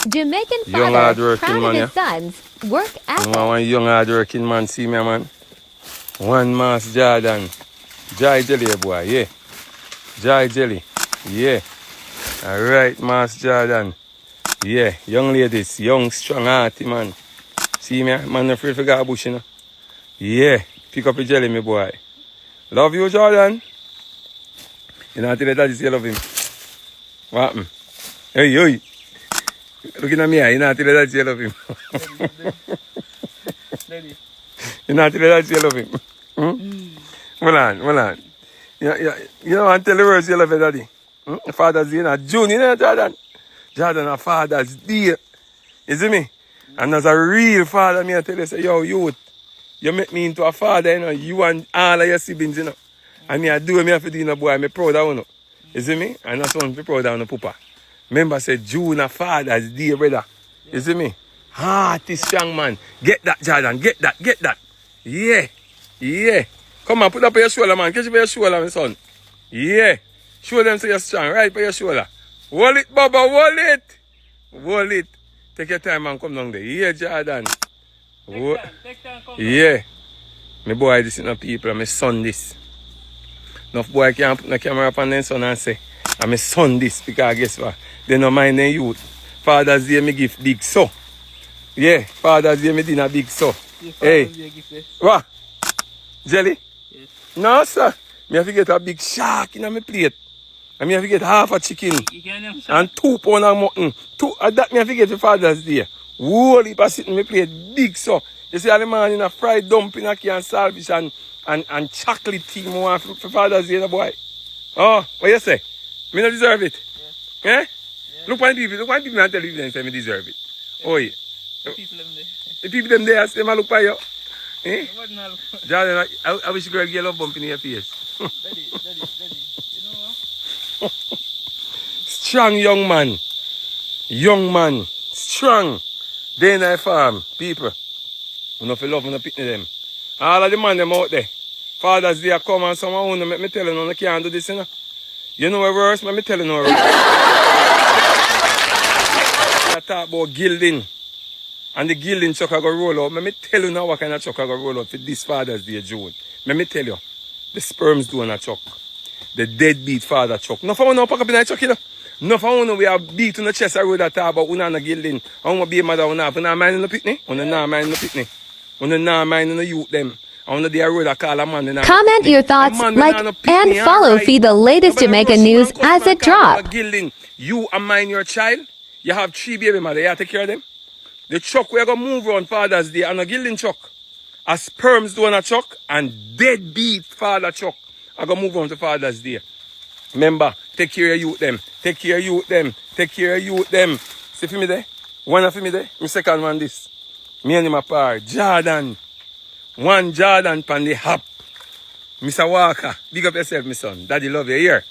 Jamaican Young father hard-working proud of man, his sons' work ethic. One young hard-working man, see me, man. One Mass Jordan. Joy Jelly, boy, yeah. Joy Jelly, yeah. Alright, Mass Jordan. Yeah, young ladies, young, strong hearty, man. See me, man, not afraid to go bush, you know. Yeah, pick up your jelly, me boy. Love you, Jordan. You know, tell your daddy say you love him. What happened? Hey, hey. Looking at me, you know, tell your daddy say you love him. Daddy. You know, tell your daddy say you love him. Hold on. You know, and tell the words you love your daddy. Father's Day, you know, June, you know, Jordan. Jordan, a Father's Day. You see me? And as a real father, me I tell you, say, yo, youth, you make me into a father, you know, you and all of your siblings, you know. And me I do what me have to do, you know, boy, I'm proud of you. You see me? And that's what I'm proud of, you know, Papa. Remember, say, June a Father's Day, brother. You see me? Hearty strong man. Get that, Jordan, get that. Yeah. Come on, put up on your shoulder, man. Catch up on your shoulder, my son. Yeah. Show them say you're strong. Right by your shoulder. Hold it, Baba, hold it. Take your time and come down there. Yeah, Jordan. Take time, come Yeah. My boy, this is no people, and my son this. Enough boy can't put the camera up on their son and say, and my son this, because guess what? They don't mind their youth. Father's Day, me give big so. Yeah, Father's Day, me dinner big so. Hey. What? Jelly? Yes. No, sir. Me have to get a big shark in my plate. And me have to get half a chicken. And 2 pounds of mutton. That me have to get for Father's Day. Whole heap of sitting in my plate. Big so. You see all the man in a fried dumpling and salvage and chocolate tea more for Father's Day, boy. Oh, what you say? Me not deserve it. Yeah. Eh? Look at people and tell you say me deserve it. Oh yeah. The people them there say me look at you. Eh? Jordan, I wish girl get a love bump in your face. Daddy. You know what? Strong young man. Strong. Day in the farm. People. You know, for love, you know, picnic them. All of the man them out there. Father's Day come and someone who make me tell you, no, can't do this, you know. You know what worse? Let me tell you no worse. I talk about gilding. And the gilding truck I go roll out. Let me tell you now what kind of truck I go roll out for this Father's Day, June. Let me tell you. The sperms do on a truck. The deadbeat father truck. No for one pack up in a truck, you know. No for one we have beat on the chest of road that talk about una gilding. I want to be a mother on half. Una mind in the picnic. Una not mind in the picnic. Una not mind in the youth them. I want to be a road that call a man. Comment your thoughts, like, and follow feed the latest Jamaican news as it drops. You and mine your child. You have 3 baby mother. You have to take care of them. The truck we are going to move on Father's Day and a gilding truck. A sperms do on a truck and deadbeat father truck. I going to move on to Father's Day. Remember, take care of youth them. Take care of youth them. See for me there? One for me there. My second one this. Me and him apart. Jordan. One Jordan pan the hop. Mr. Walker. Big up yourself, my son. Daddy love you here.